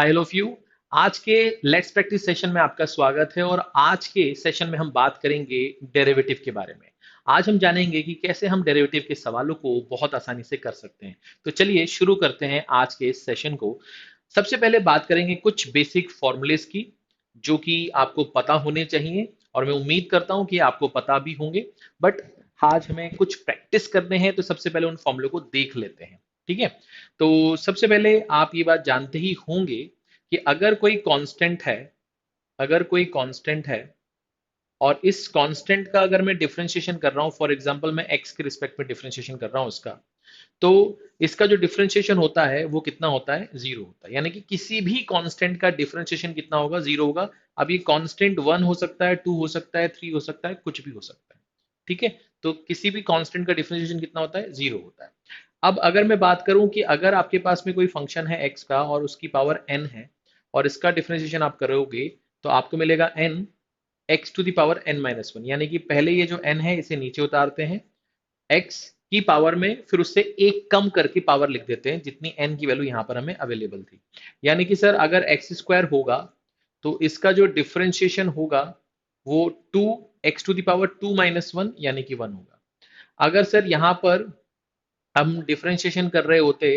Hi of you. आज के let's practice session में आपका स्वागत है और आज के सेशन में हम बात करेंगे डेरिवेटिव के बारे में। आज हम जानेंगे कि कैसे हम डेरिवेटिव के सवालों को बहुत आसानी से कर सकते हैं। तो चलिए शुरू करते हैं आज के इस सेशन को। सबसे पहले बात करेंगे कुछ बेसिक फॉर्मूलेस की जो कि आपको पता होने चाहिए और मैं उम्मीद करता हूं कि आपको पता भी होंगे। बट आज हमें कुछ प्रैक्टिस करने हैं तो सबसे पहले उन फॉर्मूले को देख लेते हैं। ठीक है। तो सबसे पहले आप ये बात जानते ही होंगे कि अगर कोई कांस्टेंट है और इस कांस्टेंट का अगर मैं डिफरेंशिएशन कर रहा हूं, फॉर एग्जांपल मैं एक्स के रिस्पेक्ट में डिफरेंशिएशन कर रहा हूं इसका, तो इसका जो डिफरेंशिएशन होता है वो कितना होता है, जीरो होता है। यानी कि किसी भी कांस्टेंट का डिफरेंशिएशन कितना होगा, जीरो होगा। अब ये कांस्टेंट वन हो सकता है, टू हो सकता है, थ्री हो सकता है, कुछ भी हो सकता है। ठीक है। तो किसी भी कांस्टेंट का डिफरेंशिएशन कितना होता है, जीरो होता है। अब अगर मैं बात करूं कि अगर आपके पास में कोई फंक्शन है एक्स का और उसकी पावर एन है और इसका डिफरेंशिएशन आप करोगे तो आपको मिलेगा n x to the power n minus one. यानी कि पहले ये जो एन है इसे नीचे उतारते हैं एक्स की पावर में, फिर उससे एक कम करके पावर लिख देते हैं जितनी एन की वैल्यू यहां पर हमें अवेलेबल थी। यानी कि सर अगर एक्स स्क्वायर होगा तो इसका जो डिफरेंशिएशन होगा वो two x to the power two minus one यानी कि वन होगा। अगर सर यहां पर हम डिफरेंशिएशन कर रहे होते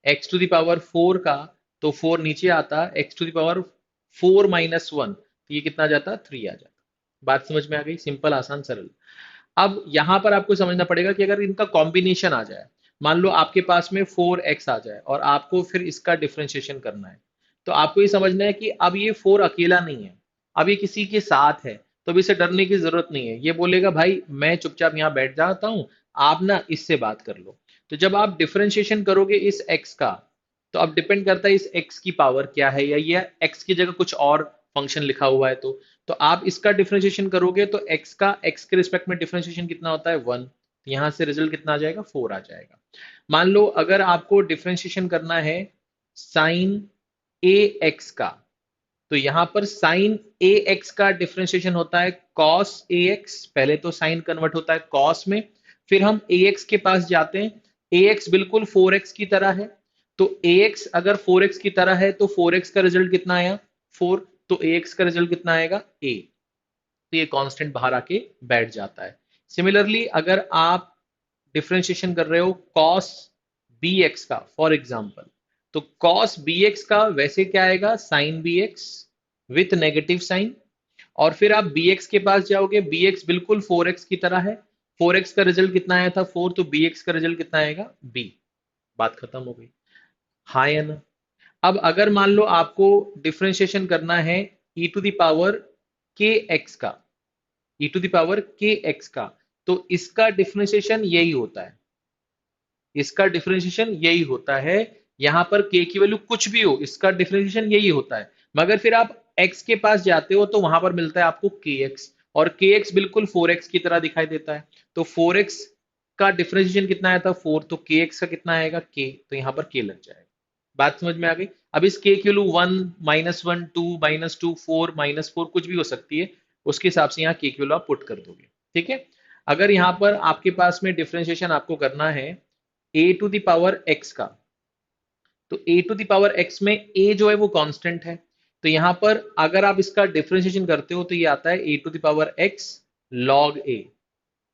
x to the power four का, तो फोर नीचे आता, x to the power four minus one, तो ये कितना आ जाता, थ्री आ जाता। बात समझ में आ गई, सिंपल आसान सरल। अब यहां पर आपको समझना पड़ेगा कि अगर इनका कॉम्बिनेशन आ जाए, मान लो आपके पास में फोर एक्स आ जाए और आपको फिर इसका डिफरेंशिएशन करना है, तो आपको ये समझना है कि अब ये फोर अकेला नहीं है, अब ये किसी के साथ है। तो अब इसे डरने की जरूरत नहीं है, ये बोलेगा भाई मैं चुपचाप यहाँ बैठ जाता हूँ, आप ना इससे बात कर लो। तो जब आप डिफरेंशिएशन करोगे इस x का, तो अब डिपेंड करता है इस x की पावर क्या है, या ये x की जगह कुछ और फंक्शन लिखा हुआ है। तो आप इसका डिफरेंशिएशन करोगे तो x का x के रिस्पेक्ट में डिफरेंशिएशन कितना होता है, वन। तो यहां से रिजल्ट कितना आ जाएगा, फोर आ जाएगा। मान लो अगर आपको डिफरेंशिएशन करना है साइन ए एक्स का, तो यहां पर साइन ए एक्स का डिफरेंशिएशन होता है कॉस ए एक्स। पहले तो साइन कन्वर्ट होता है कॉस में, फिर हम ए एक्स के पास जाते हैं। ए एक्स बिल्कुल फोर एक्स की तरह है, तो ए एक्स अगर फोर एक्स की तरह है तो फोर एक्स का रिजल्ट कितना आया, फोर। तो ए एक्स का रिजल्ट कितना आएगा, ए। तो ये कांस्टेंट बाहर आके बैठ जाता है। सिमिलरली अगर आप डिफरेंशिएशन कर रहे हो कॉस बी एक्स का, फॉर एग्जाम्पल, तो कॉस बी एक्स का वैसे क्या आएगा, sine b x with negative sign. और फिर आप बी एक्स के पास जाओगे, बी एक्स बिल्कुल फोर एक्स की तरह है, फोर एक्स का रिजल्ट कितना आया था, फोर। तो बी एक्स का रिजल्ट कितना आएगा, बी। बात खत्म हो गई, हाँ या ना। अब अगर मान लो आपको डिफरेंशिएशन करना है ई टू दावर के एक्स का, ई टू दावर के एक्स का, तो इसका डिफरेंशिएशन यही होता है, इसका डिफरेंशिएशन यही होता है। यहां पर के की वैल्यू कुछ भी हो, इसका डिफरेंशिएशन यही होता है। मगर फिर आप एक्स के पास जाते हो तो वहां पर मिलता है आपको के एक्स, और के एक्स बिल्कुल फोर एक्स की तरह दिखाई देता है। तो फोर एक्स का डिफरेंशिएशन कितना आया था, फोर। तो के एक्स का कितना आएगा, के। तो यहां पर के लग जाएगा। बात समझ में आ गई। अब इस के की value one, minus one, two, minus two, four, minus four, कुछ भी हो सकती है। उसके हिसाब से यहाँ के की वैल्यू आप पुट कर दोगे। ठीक है। अगर यहाँ पर आपके पास में डिफरेंशिएशन आपको करना है a to the power x का, तो ए टू द पावर एक्स में ए जो है वो कांस्टेंट है। तो यहां पर अगर आप इसका डिफरेंशिएशन करते हो तो ये आता है a to the power x log a,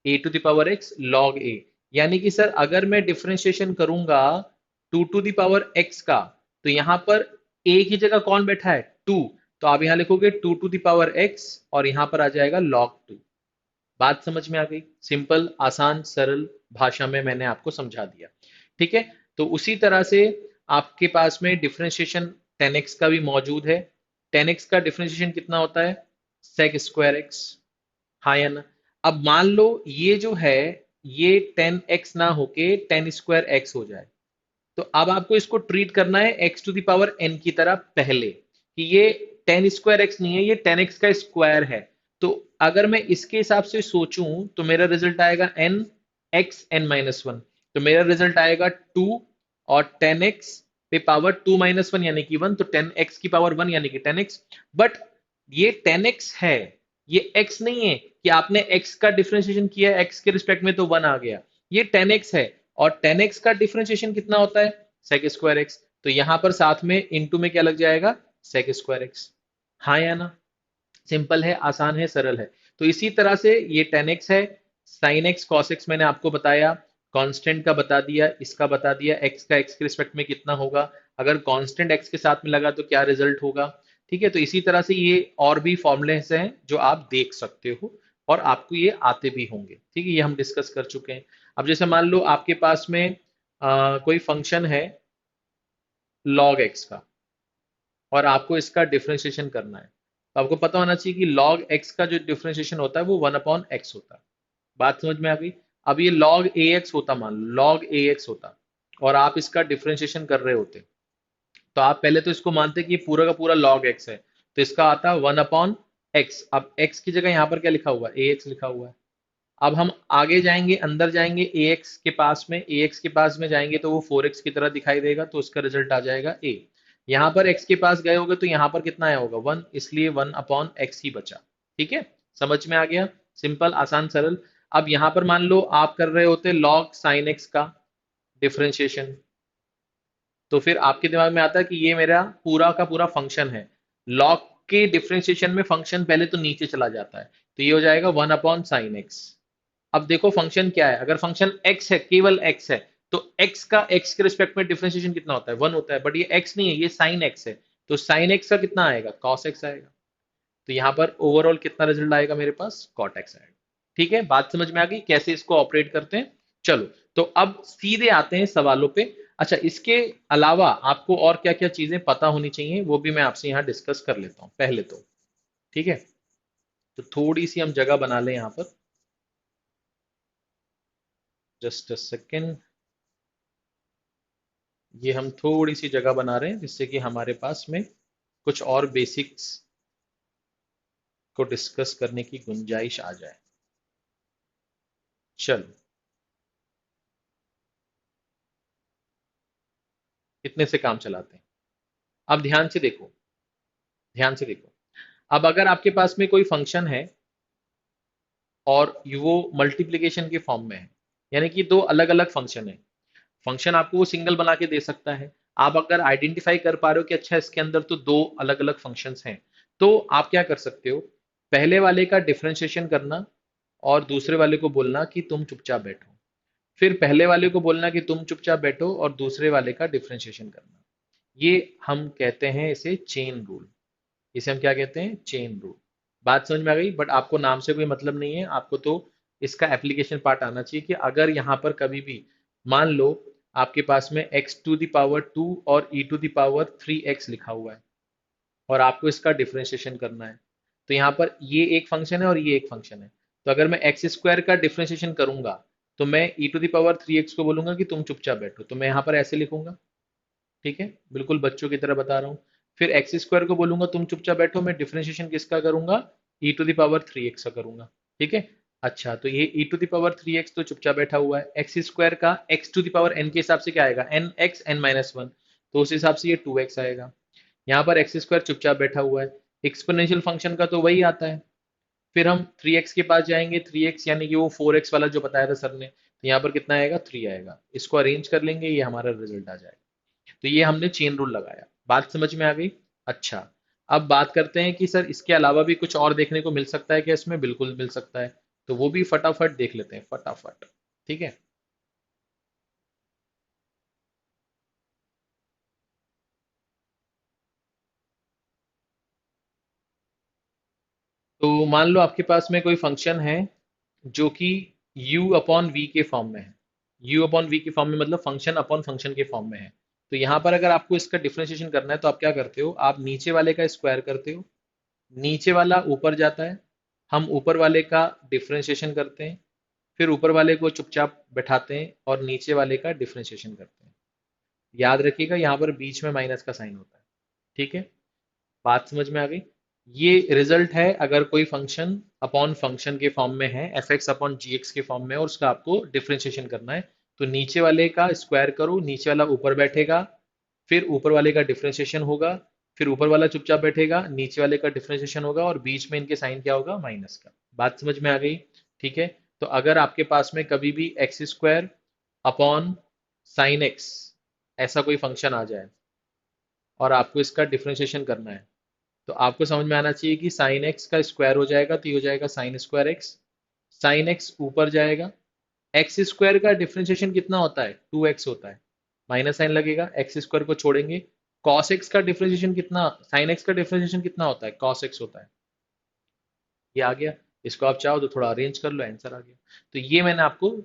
a to the power x log a. यानी कि सर अगर मैं डिफरेंशिएशन करूंगा two to the power x का, तो यहां पर ए की जगह कौन बैठा है, टू। तो आप यहां लिखोगे two to the power x और यहां पर आ जाएगा लॉग टू। बात समझ में आ गई, सिंपल आसान सरल भाषा में मैंने आपको समझा दिया। ठीक है। तो उसी तरह से आपके पास में डिफरेंशिएशन टेन एक्स का भी मौजूद है। टेन एक्स का डिफरेंशिएशन कितना होता है, सेक स्क्वायर एक्स, हाँ या ना। अब मान लो ये जो है ये टेन एक्स ना होके टेन स्क्वायर एक्स हो जाए, तो अब आपको इसको ट्रीट करना है x to the power n की तरह पहले, कि ये टेन स्क्वायर एक्स नहीं है, ये टेन एक्स का स्क्वायर है। तो अगर मैं इसके हिसाब से सोचूं तो मेरा रिजल्ट आएगा n x n minus one. तो मेरा रिजल्ट आएगा टू, और टेन एक्स पे पावर टू माइनस वन यानी कि वन, तो टेन एक्स की पावर वन यानी कि टेन एक्स। बट ये टेन एक्स है, ये एक्स नहीं है कि आपने एक्स का डिफरेंशिएशन किया एक्स के रिस्पेक्ट में तो वन आ गया। ये टेन एक्स है, और टेन एक्स का डिफरेंशिएशन कितना होता है, सेक स्क्वायर एक्स। तो यहां पर साथ में इनटू में क्या लग जाएगा, सेक स्क्वायर एक्स। हाँ या ना? सिंपल है, आसान है, सरल है। तो इसी तरह से ये टेन एक्स है, साइन एक्स कॉस एक्स मैंने आपको बताया, कांस्टेंट का बता दिया, इसका बता दिया, एक्स का एक्स के रिस्पेक्ट में कितना होगा, अगर कांस्टेंट एक्स के साथ में लगा तो क्या रिजल्ट होगा। ठीक है, तो इसी तरह से ये और भी फॉर्मूले हैं जो आप देख सकते हो और आपको ये आते भी होंगे। ठीक है, ये हम डिस्कस कर चुके हैं। अब जैसे मान लो आपके पास में कोई फंक्शन है log x का, और आपको इसका डिफरेंशिएशन करना है, तो आपको पता होना चाहिए कि log x का जो डिफरेंशिएशन होता है वो 1/x होता है। बात समझ में आ गई? अब ये log ax होता, मान लो log ax होता, और आप इसका डिफरेंशिएशन कर रहे होते, तो आप पहले तो इसको मानते कि ये पूरा का पूरा log x है, तो इसका आता 1/x। अब x की जगह यहाँ पर क्या लिखा हुआ है, ax लिखा हुआ है। अब हम आगे जाएंगे, अंदर जाएंगे, ax के पास में, ax के पास में जाएंगे तो वो 4x की तरह दिखाई देगा, तो उसका रिजल्ट आ जाएगा a। यहाँ पर x के पास गए होगे तो यहाँ पर कितना आया होगा, 1, इसलिए 1/x ही बचा। ठीक है, समझ में आ गया? सिंपल, आसान, सरल। अब यहाँ पर मान लो आप कर रहे होते log sin x का डिफरेंशिएशन, तो फिर आपके दिमाग में आता है कि ये मेरा पूरा का पूरा फंक्शन है। log के डिफरेंशिएशन में फंक्शन पहले तो नीचे चला जाता है, तो ये हो जाएगा 1/sin x। अब देखो फंक्शन क्या है, अगर फंक्शन x है, केवल x है, तो x का x के रिस्पेक्ट में डिफरेंशिएशन कितना होता है, 1 होता है, बट ये x नहीं है, ये sin x है, तो sin x का कितना आएगा, cos x आएगा। तो यहाँ पर ओवरऑल कितना रिजल्ट आएगा मेरे पास, cot x आएगा। ठीक है, बात समझ में आ गई कैसे इसको ऑपरेट करते हैं? चलो, तो अब सीधे आते हैं सवालों पे। अच्छा, इसके अलावा आपको और क्या क्या चीजें पता होनी चाहिए वो भी मैं आपसे यहाँ डिस्कस कर लेता हूँ पहले तो। ठीक है, तो थोड़ी सी हम जगह बना लें यहाँ पर, जस्ट अ सेकेंड। ये हम थोड़ी सी जगह बना रहे हैं जिससे कि हमारे पास में कुछ और बेसिक्स को डिस्कस करने की गुंजाइश आ जाए। चलो, इतने से काम चलाते हैं। अब ध्यान से देखो, ध्यान से देखो। अब अगर आपके पास में कोई फंक्शन है और वो मल्टीप्लिकेशन के फॉर्म में है, यानी कि दो अलग अलग फंक्शन है, फंक्शन आपको वो सिंगल बना के दे सकता है। आप अगर आइडेंटिफाई कर पा रहे हो कि अच्छा इसके अंदर तो दो अलग अलग फंक्शंस हैं, तो आप क्या कर सकते हो, पहले वाले का डिफरेंशिएशन करना और दूसरे वाले को बोलना कि तुम चुपचाप बैठो, फिर पहले वाले को बोलना कि तुम चुपचाप बैठो और दूसरे वाले का डिफरेंशिएशन करना। ये हम कहते हैं इसे चेन रूल। इसे हम क्या कहते हैं, चेन रूल। बात समझ में आ गई? बट आपको नाम से कोई मतलब नहीं है, आपको तो इसका एप्लीकेशन पार्ट आना चाहिए कि अगर यहाँ पर कभी भी मान लो आपके पास में x⁻², और e⁻3x लिखा हुआ है और आपको इसका डिफरेंशिएशन करना है, तो यहाँ पर ये एक फंक्शन है और ये एक फंक्शन है, तो अगर मैं एक्स स्क्वायर का डिफरेंशिएशन करूंगा तो मैं e⁻3x को बोलूंगा कि तुम चुपचाप बैठो, तो मैं यहाँ पर ऐसे लिखूंगा। ठीक है, बिल्कुल बच्चों की तरह बता रहा हूँ। फिर एक्स स्क्वायर को बोलूंगा तुम चुपचाप बैठो, मैं डिफरेंशिएशन किसका करूंगा, e⁻3x का करूंगा। ठीक है, अच्छा, तो ये e⁻3x तो चुपचाप बैठा हुआ है, एक्स स्क्वायर का x⁻n के हिसाब से क्या आएगा, n(x(n-1), तो उस हिसाब से ये 2x आएगा। यहाँ पर एक्स स्क्वायर चुपचाप बैठा हुआ है, एक्सपोनेंशियल फंक्शन का तो वही आता है। फिर हम 3x के पास जाएंगे, 3x यानी कि वो 4x वाला जो बताया था सर ने, तो यहाँ पर कितना आएगा, 3 आएगा, इसको अरेंज कर लेंगे, ये हमारा रिजल्ट आ जाएगा। तो ये हमने चेन रूल लगाया। बात समझ में आ गई? अच्छा, अब बात करते हैं कि सर इसके अलावा भी कुछ और देखने को मिल सकता है क्या इसमें? बिल्कुल मिल सकता है, तो वो भी फटाफट देख लेते हैं, फटाफट। ठीक है, तो मान लो आपके पास में कोई फंक्शन है जो कि u/v के फॉर्म में है। u/v के फॉर्म में मतलब फंक्शन अपॉन फंक्शन के फॉर्म में है। तो यहाँ पर अगर आपको इसका डिफरेंशिएशन करना है तो आप क्या करते हो, आप नीचे वाले का स्क्वायर करते हो, नीचे वाला ऊपर जाता है, हम ऊपर वाले का डिफरेंशिएशन करते हैं, फिर ऊपर वाले को चुपचाप बैठाते हैं और नीचे वाले का डिफरेंशिएशन करते हैं। याद रखिएगा यहाँ पर बीच में माइनस का साइन होता है। ठीक है, बात समझ में आ गई? ये रिजल्ट है अगर कोई फंक्शन अपॉन फंक्शन के फॉर्म में है, f(x)/gx के फॉर्म में है और उसका आपको डिफरेंशिएशन करना है, तो नीचे वाले का स्क्वायर करो, नीचे वाला ऊपर बैठेगा, फिर ऊपर वाले का डिफरेंशिएशन होगा, फिर ऊपर वाला चुपचाप बैठेगा, नीचे वाले का डिफरेंशिएशन होगा और बीच में इनके साइन क्या होगा, माइनस का। बात समझ में आ गई? ठीक है, तो अगर आपके पास में कभी भी x square upon sine x ऐसा कोई फंक्शन आ जाए, और आपको इसका डिफरेंशिएशन करना है, तो आपको समझ में आना चाहिए कि साइन एक्स का स्क्वायर हो जाएगा तो ये हो जाएगा sine square x, sine x ऊपर जाएगा, एक्स स्क्वायर का डिफरेंशिएशन कितना होता है, 2x होता है, माइनस साइन लगेगा, एक्स स्क्वायर को छोड़ेंगे, कॉस एक्स का डिफरेंशिएशन कितना, साइन एक्स का डिफरेंशिएशन कितना होता है, कॉस एक्स होता है। ये आ गया, इसको आप चाहो तो थोड़ा अरेंज कर लो, आंसर आ गया। तो ये मैंने आपको,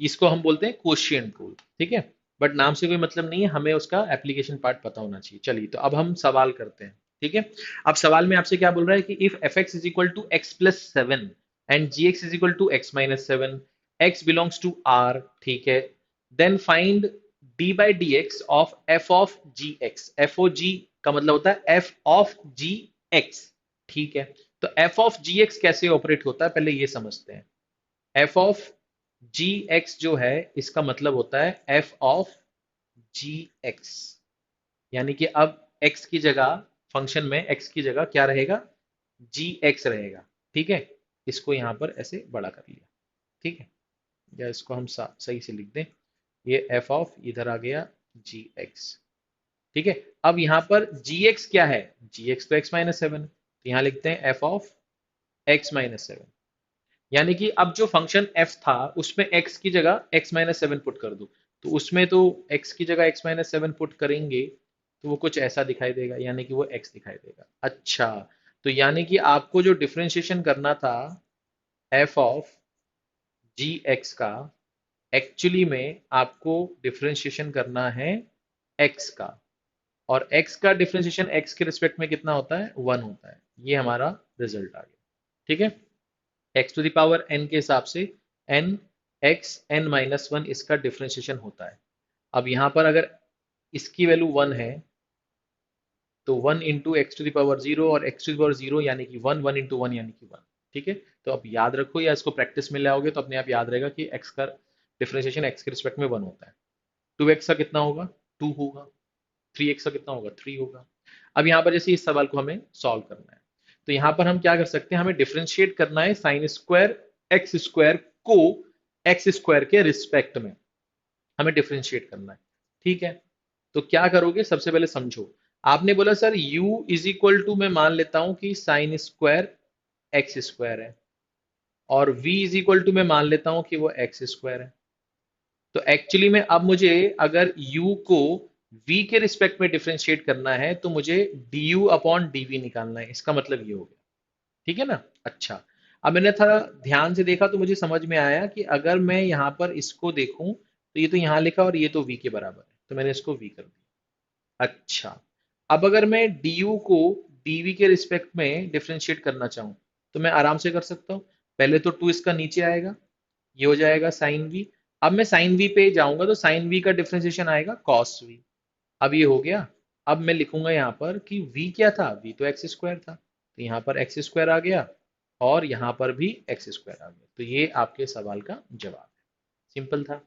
इसको हम बोलते हैं कोशिएंट रूल, ठीक है। बट नाम से कोई मतलब नहीं है, हमें उसका एप्लीकेशन पार्ट पता होना चाहिए। चलिए तो अब हम सवाल करते हैं, ठीक है। अब सवाल में आपसे क्या बोल रहा है कि if f x is equal to x plus seven and g x is equal to x minus seven, x belongs to R, ठीक है, then find d by d x of f of g x. F o g का मतलब होता है F of g x, ठीक है। तो F of g x कैसे ऑपरेट होता है पहले ये समझते हैं। एफ ऑफ जी एक्स जो है इसका मतलब होता है एफ ऑफ जी एक्स, यानी कि अब एक्स की जगह, फंक्शन में एक्स की जगह क्या रहेगा, जी एक्स रहेगा, ठीक है। इसको यहां पर ऐसे बड़ा कर लिया, ठीक है, या इसको हम सही से लिख दें, ये एफ ऑफ इधर आ गया जी एक्स, ठीक है। अब यहां पर जी एक्स क्या है, जी एक्स तो एक्स माइनस सेवन, तो यहां लिखते हैं F of x minus seven, यानी कि अब जो फंक्शन f था उसमें x की जगह x माइनस सेवन पुट कर दो, तो उसमें तो x की जगह x माइनस सेवन पुट करेंगे तो वो कुछ ऐसा दिखाई देगा, यानी कि वो x दिखाई देगा। अच्छा, तो यानी कि आपको जो डिफरेंशिएशन करना था f ऑफ जी एक्स का, एक्चुअली में आपको डिफरेंशिएशन करना है x का, और x का डिफरेंशिएशन x के रिस्पेक्ट में कितना होता है, 1 होता है। ये हमारा रिजल्ट आ गया, ठीक है। X to the power n के हिसाब से n x n minus one इसका डिफरेंशिएशन होता है। अब यहाँ पर अगर इसकी वैल्यू वन है तो one into x to the power zero, और x to the power zero यानी कि वन, वन इंटू वन यानी कि वन, ठीक है। तो अब याद रखो या इसको प्रैक्टिस में ले आओगे तो अपने आप याद रहेगा कि एक्स का डिफरेंशिएशन एक्स के रिस्पेक्ट में वन होता है। टू एक्स का कितना होगा, टू होगा, थ्री एक्स का कितना होगा, थ्री होगा। अब यहाँ पर जैसे इस सवाल को हमें सॉल्व करना है, तो यहाँ पर हम क्या कर सकते हैं, हमें डिफरेंशिएट करना है साइन स्क्वायर को एक्स स्क्वायर के रिस्पेक्ट में हमें डिफरेंशिएट करना है, ठीक है। तो क्या करोगे, सबसे पहले समझो, आपने बोला sir u is equal to, मैं मान लेता हूं कि साइन स्क्वायर एक्स स्क्वायर है, और v इज इक्वल टू मैं मान लेता हूं कि वो एक्स स्क्वायर है। तो एक्चुअली में अब मुझे अगर u को v के रिस्पेक्ट में डिफरेंशिएट करना है तो मुझे du अपॉन dv निकालना है, इसका मतलब ये हो गया, ठीक है ना। अच्छा, अब मैंने थोड़ा ध्यान से देखा तो मुझे समझ में आया कि अगर मैं यहाँ पर इसको देखूं तो ये तो यहाँ लिखा और ये तो v के बराबर है, तो मैंने इसको v कर दिया। अच्छा, अब अगर मैं du को dv के रिस्पेक्ट में डिफरेंशिएट करना चाहूँ तो मैं आराम से कर सकता हूँ। पहले तो 2 इसका नीचे आएगा, ये हो जाएगा साइन वी। अब मैं साइन वी पे जाऊंगा तो साइन वी का डिफरेंशिएशन आएगा कॉस वी। अब ये हो गया। अब मैं लिखूंगा यहाँ पर कि v क्या था, v तो एक्स स्क्वायर था, तो यहाँ पर एक्स स्क्वायर आ गया और यहाँ पर भी एक्स स्क्वायर आ गया। तो ये आपके सवाल का जवाब है। सिंपल था,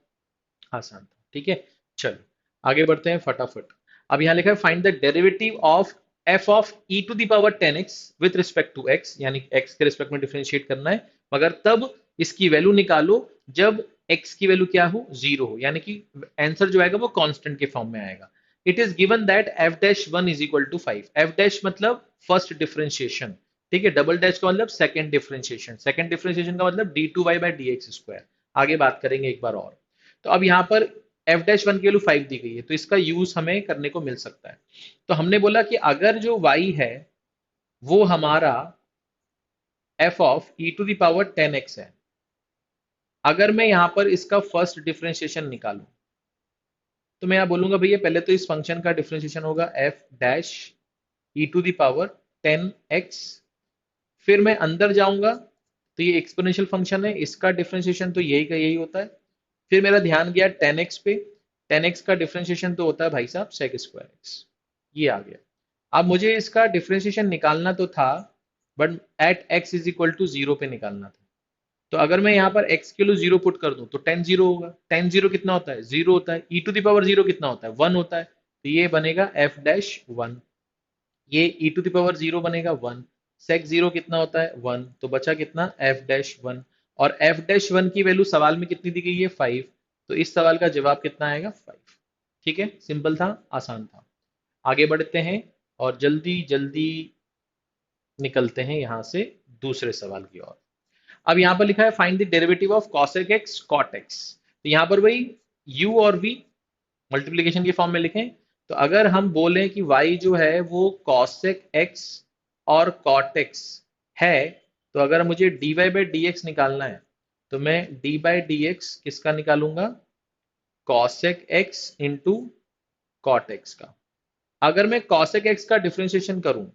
आसान था, ठीक है। चलो आगे बढ़ते हैं फटाफट। अब यहाँ लिखा है find the derivative of f of e to the power ten x with respect to x, यानी एक्स के रिस्पेक्ट में डिफरेंशिएट करना है, मगर तब इसकी वैल्यू निकालो जब एक्स की वैल्यू क्या हो, जीरो हो, यानी कि आंसर जो आएगा वो कांस्टेंट के फॉर्म में आएगा। It is given that f dash one is equal to five. F dash मतलब फर्स्ट डिफरेंशिएशन, ठीक है। डबल डैश का मतलब सेकंड डिफरेंशिएशन, सेकंड डिफरेंशिएशन का मतलब d two y by d x square. आगे बात करेंगे एक बार और। तो अब यहाँ पर एफ डैश वन की वैल्यू फाइव दी गई है तो इसका यूज हमें करने को मिल सकता है। तो हमने बोला कि अगर जो y है वो हमारा f of e to the power ten x है, अगर मैं यहाँ पर इसका फर्स्ट डिफरेंशिएशन निकालूं तो मैं यहाँ बोलूंगा भैया पहले तो इस फंक्शन का डिफरेंशिएशन होगा f dash e to the power ten x, फिर मैं अंदर जाऊंगा तो ये एक्सपोनेंशियल फंक्शन है, इसका डिफरेंशिएशन तो यही का यही होता है। फिर मेरा ध्यान गया टेन एक्स पे, टेन एक्स का डिफरेंशिएशन तो होता है भाई साहब सेक स्क्वायर एक्स, ये आ गया। अब मुझे इसका डिफरेंशिएशन निकालना तो था but at x is equal to zero पे निकालना था। तो अगर मैं यहाँ पर x के लिए जीरो पुट कर दूं तो टेन जीरो होगा, टेन जीरो कितना होता है, जीरो होता है, ई टू दावर जीरो कितना होता है, वन होता है, तो ये बनेगा एफ डैश वन, ये ई टू दावर जीरो बनेगा वन, सेक जीरो कितना होता है वन, तो बचा कितना एफ डैश वन, और एफ डैश वन की वैल्यू सवाल में कितनी दी गई है फाइव, तो इस सवाल का जवाब कितना आएगा फाइव। ठीक है, सिंपल था, आसान था। आगे बढ़ते हैं और जल्दी जल्दी निकलते हैं यहां से दूसरे सवाल की ओर। अब यहां पर लिखा है find the derivative of cosec x cot x। तो यहां पर वही u और v मल्टीप्लिकेशन की फॉर्म में लिखें। तो अगर हम बोलें कि y जो है वो cosec x और cot x है, तो अगर मुझे dy बाई डी एक्स निकालना है तो मैं d बाई डी एक्स किसका निकालूंगा, cosec x into cot x का। अगर मैं cosec x का डिफरेंशिएशन करूं,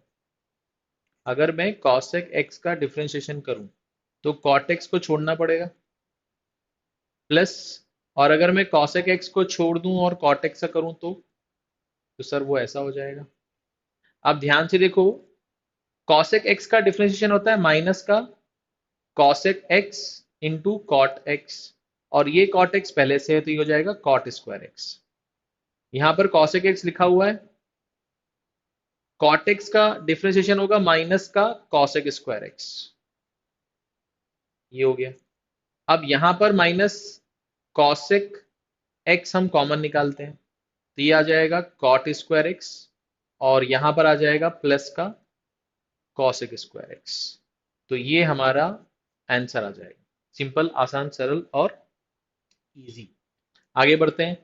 अगर मैं cosec x का डिफरेंशिएशन करूं तो cot x को छोड़ना पड़ेगा प्लस, और अगर मैं cosec x को छोड़ दूं और cot x का करूं तो सर वो ऐसा हो जाएगा। अब ध्यान से देखो, cosec x का डिफरेंशिएशन होता है माइनस का cosec x into cot x, और ये cot x पहले से है तो ये हो जाएगा cot स्क्वायर x। यहां पर cosec x लिखा हुआ है, cot x का डिफरेंशिएशन होगा माइनस का cosec स्क्वायर x, ये हो गया। अब यहां पर माइनस cosec x हम कॉमन निकालते हैं तो ये आ जाएगा cot स्क्वायर x, और यहां पर आ जाएगा प्लस का cosec स्क्वायर x। तो ये हमारा आंसर आ जाएगा। सिंपल, आसान, सरल और इजी। आगे बढ़ते हैं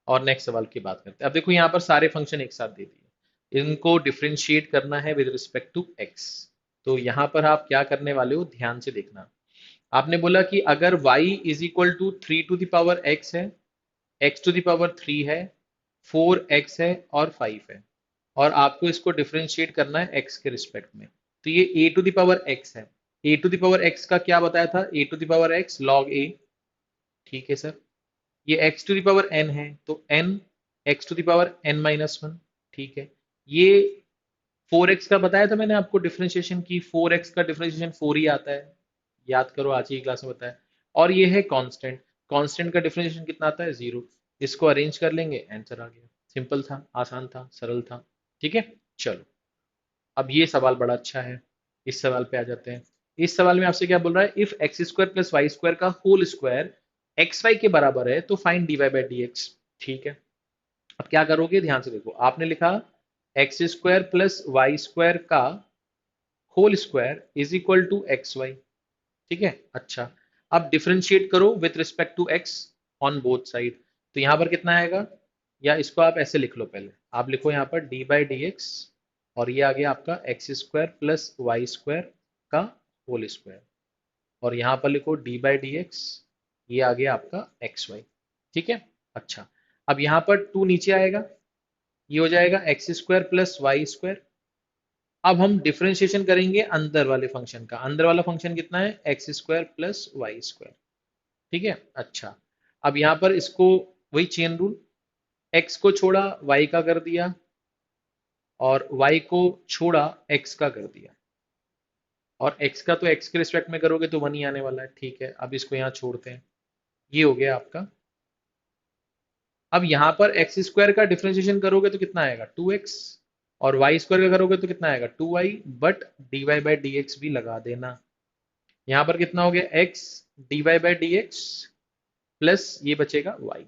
और नेक्स्ट सवाल की बात करते हैं। अब देखो यहाँ पर सारे फंक्शन एक साथ दे दिए, इनको डिफरेंशिएट करना है विद रिस्पेक्ट टू x। तो यहाँ पर आप क्या करने वाले हो, ध्यान से देखना। आपने बोला कि अगर y is equal to 3 to the power x है, x टू द पावर 3 है, 4x है और 5 है, और आपको इसको डिफरेंशिएट करना है x के रिस्पेक्ट में। तो ये a to the power x है, a to the power x का क्या बताया था, a to the power x log a। ठीक है सर। ये x to the power n है तो n x to the power n minus one. ठीक है। ये 4x का बताया था मैंने आपको डिफरेंशिएशन की, 4x का डिफरेंशिएशन 4 ही आता है, याद करो आज ही क्लास में बताया। और ये है कांस्टेंट, कांस्टेंट का डिफरेंशिएशन कितना आता है, 0। इसको अरेंज कर लेंगे, आंसर आ गया। सिंपल था, आसान था, सरल था। ठीक है। चलो, अब ये सवाल बड़ा अच्छा है, इस सवाल पे आ जाते हैं। इस सवाल में आपसे क्या बोल रहा है, if x square plus y square का होल स्क्वायर एक्स वाई के बराबर है तो find d y by d x. ठीक है। अब क्या करोगे, ध्यान से देखो। आपने लिखा x square plus y square का whole square is equal to x y. ठीक है। अच्छा, अब डिफरेंशिएट करो with respect to x on both side. तो यहां पर कितना आएगा, या इसको आप ऐसे लिख लो, पहले आप लिखो यहाँ पर डी बाई डी एक्स, और ये आ गया आपका x square plus y square का होल स्क्वायर, और यहाँ पर लिखो डी बाई डी एक्स, ये आ गया आपका एक्स वाई। ठीक है। अच्छा, अब यहाँ पर टू नीचे आएगा, ये हो जाएगा x square plus y square. अब हम डिफरेंशिएशन करेंगे अंदर वाले फंक्शन का। अंदर वाला फंक्शन कितना है, x square plus y square. ठीक है। अच्छा, अब यहाँ पर इसको वही चेन रूल, एक्स को छोड़ा वाई का कर दिया, और वाई को छोड़ा एक्स का कर दिया, और एक्स का तो एक्स के रिस्पेक्ट में करोगे तो वन ही आने वाला है। ठीक है। अब इसको यहाँ छोड़ते हैं, ये हो गया आपका। अब यहाँ पर एक्स स्क्वायर का डिफरेंशिएशन करोगे तो कितना आएगा, 2x, और वाई स्क्वायर का करोगे तो कितना आएगा, 2y, but d y by d x भी लगा देना। यहाँ पर कितना हो गया, x d y by d x plus ये बचेगा y।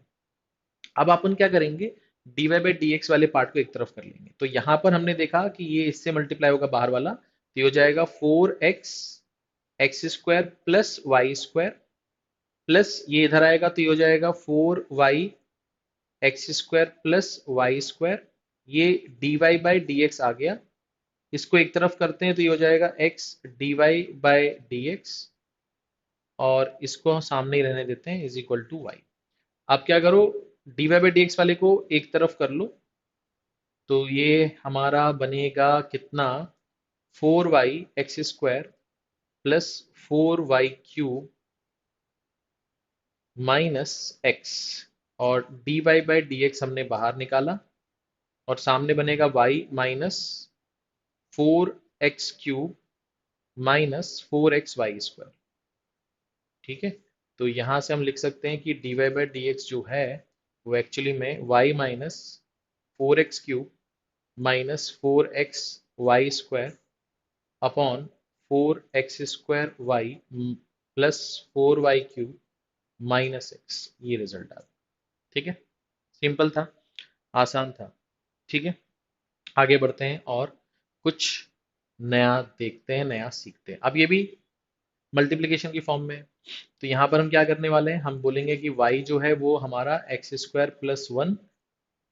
अब अपन क्या करेंगे, d y by d x वाले पार्ट को एक तरफ कर लेंगे। तो यहाँ पर हमने देखा कि ये इससे मल्टीप्लाई होगा बाहर वाला, तो ये हो जाएगा 4x x square plus y square, प्लस ये इधर आएगा तो ये हो जाएगा 4y x square plus y square. ये d y by d x आ गया, इसको एक तरफ करते हैं तो ये हो जाएगा x d y by d x, और इसको हम सामने ही रहने देते हैं, इज इक्वल टू वाई। आप क्या करो, d y by d x वाले को एक तरफ कर लो, तो ये हमारा बनेगा कितना, 4y x square plus 4y cube minus x, और d y by d x हमने बाहर निकाला, और सामने बनेगा y minus 4x cube minus 4x y square. ठीक है। तो यहां से हम लिख सकते हैं कि d y by d x जो है वो एक्चुअली में y minus 4x cube minus 4x y square upon 4x square y plus 4y cube minus x, ये रिजल्ट आ गया। ठीक है। सिंपल था, आसान था। ठीक है। आगे बढ़ते हैं और कुछ नया देखते हैं, नया सीखते हैं। अब ये भी मल्टीप्लिकेशन की फॉर्म में है। तो यहाँ पर हम क्या करने वाले हैं, हम बोलेंगे कि y जो है वो हमारा x square plus one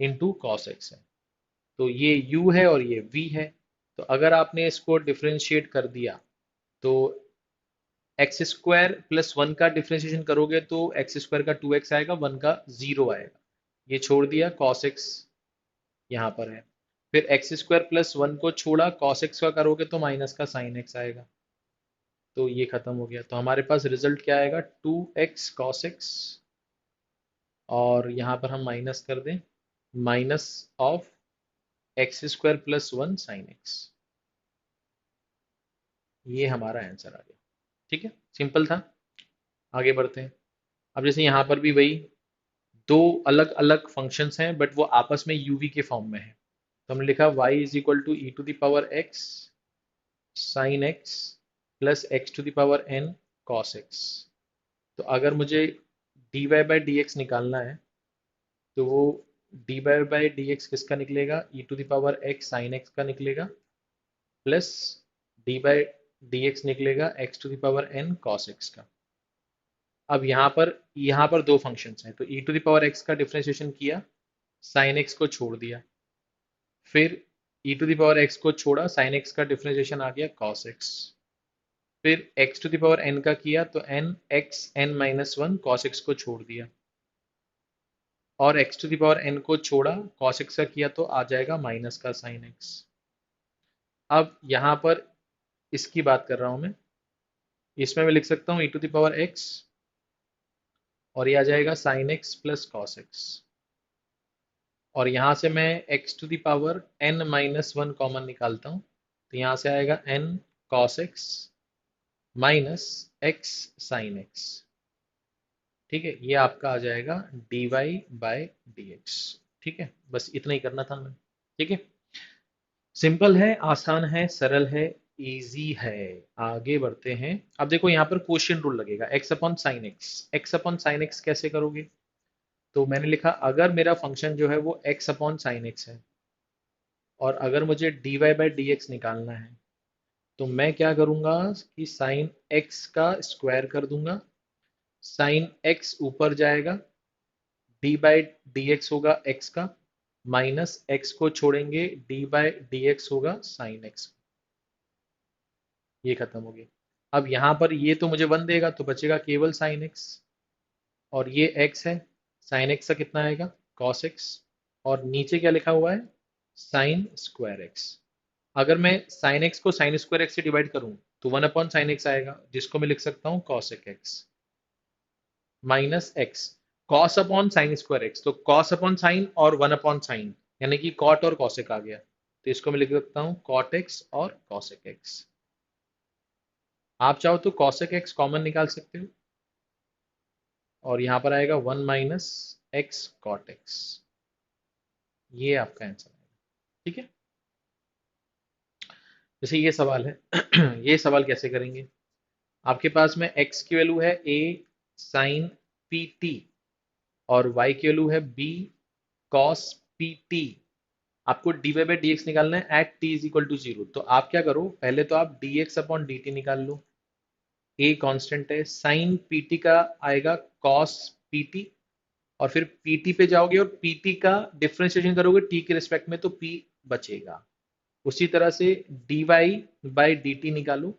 into cos x है। तो ये u है और ये v है। तो अगर आपने इसको डिफरेंशिएट कर दिया तो एक्स स्क्वायर प्लस वन का डिफरेंशिएशन करोगे तो एक्स स्क्वायर का 2x आएगा, वन का 0 आएगा। ये छोड़ दिया, कॉस एक्स यहाँ पर है। फिर एक्स स्क्वायर प्लस वन को छोड़ा, कॉस एक्स का करोगे तो माइनस का साइन एक्स आएगा। तो ये खत्म हो गया। तो हमारे पास रिजल्ट क्या आएगा, 2x कॉस एक्स, और यहाँ पर हम माइनस कर दें minus of x square plus one sine x. ये हमारा आंसर आ गया। ठीक है, सिंपल था। आगे बढ़ते हैं। अब जैसे यहाँ पर भी वही दो अलग अलग फंक्शंस हैं बट वो आपस में यूवी के फॉर्म में है। तो हमने लिखा y is equal to e to the power x sine x plus x to the power n cos x. तो अगर मुझे dy बाई डी एक्स निकालना है तो वो dy बाई डी एक्स किसका निकलेगा, e to the power x sine x का निकलेगा, plus d by d x निकलेगा x to the power n cos x का। अब यहाँ पर दो फंक्शंस हैं तो e to the power x का डिफरेंशिएशन किया, साइन एक्स को छोड़ दिया, फिर e to the power x को छोड़ा, साइन एक्स का डिफरेंशिएशन आ गया कॉस एक्स, फिर x to the power n का किया तो n x n minus one, cos x को छोड़ दिया, और x to the power n को छोड़ा, कॉस एक्स का किया तो आ जाएगा माइनस का साइन एक्स। अब यहाँ पर इसकी बात कर रहा हूँ मैं, इसमें मैं लिख सकता हूँ e to the power x और ये आ जाएगा sine x plus cos x, और यहाँ से मैं x to the power n minus one common निकालता हूँ तो यहाँ से आएगा n cos x minus x sin x। ठीक है, ये आपका आ जाएगा dy बाय dx। ठीक है, बस इतना ही करना था हमें। ठीक है, सिंपल है, आसान है, सरल है, इजी है। आगे बढ़ते हैं। अब देखो यहाँ पर क्वोशिएंट रूल लगेगा, x upon sine x. x upon sine x कैसे करोगे, तो मैंने लिखा अगर मेरा फंक्शन जो है वो x अपॉन साइन एक्स है और अगर मुझे dy बाई डी एक्स निकालना है तो मैं क्या करूंगा कि साइन x का स्क्वायर कर दूंगा, साइन x ऊपर जाएगा, डी बाई डी एक्स होगा x का, माइनस x को छोड़ेंगे, डी बाई डी एक्स होगा साइन x। ये खत्म हो गया। अब यहाँ पर ये तो मुझे वन देगा तो बचेगा केवल साइन x, और ये x है, साइन x का कितना आएगा cos x, और नीचे क्या लिखा हुआ है साइन स्क्वायर x। अगर मैं साइन एक्स को साइन स्क्वायर एक्स से डिवाइड करूं तो वन अपॉन साइन एक्स आएगा, जिसको मैं लिख सकता हूं cosec x minus x, cos upon sine square x, तो कॉस अपॉन साइन और वन अपॉन साइन यानी कि कॉट और कॉसेक आ गया, तो इसको मैं लिख सकता हूं कॉट एक्स और कॉसेक एक्स। आप चाहो तो कॉसेक एक्स कॉमन निकाल सकते हो और यहां पर आएगा one minus x cot x. ये आपका आंसर है। ठीक है, जैसे ये सवाल है ये सवाल कैसे करेंगे, आपके पास में x की वैल्यू है a साइन पी टी और y की वैल्यू है b cos पी टी। आपको dy बाई डी एक्स निकालना है at t is equal to zero. तो आप क्या करो, पहले तो आप dx अपॉन डी टी निकाल लो, a कांस्टेंट है, साइन पी टी का आएगा cos पी टी, और फिर pt पे जाओगे और pt का डिफरेंशिएशन करोगे t के रिस्पेक्ट में तो p बचेगा। उसी तरह से dy बाई डी टी निकालो,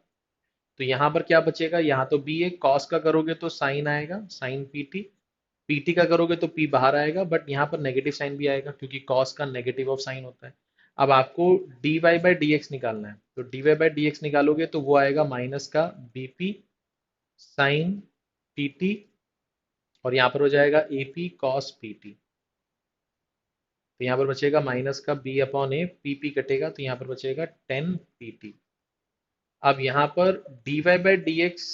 तो यहाँ पर क्या बचेगा, यहाँ तो b है, cos का करोगे तो साइन आएगा साइन pt, pt का करोगे तो p बाहर आएगा बट यहाँ पर नेगेटिव साइन भी आएगा क्योंकि cos का नेगेटिव ऑफ साइन होता है। अब आपको dy बाई डी एक्स निकालना है, तो dy बाई डी एक्स निकालोगे तो वो आएगा माइनस का bp साइन pt, और यहाँ पर हो जाएगा ap cos pt। तो यहाँ पर बचेगा माइनस का b अपॉन ए, pp कटेगा तो यहाँ पर बचेगा 10 pt। अब यहाँ पर dy by d x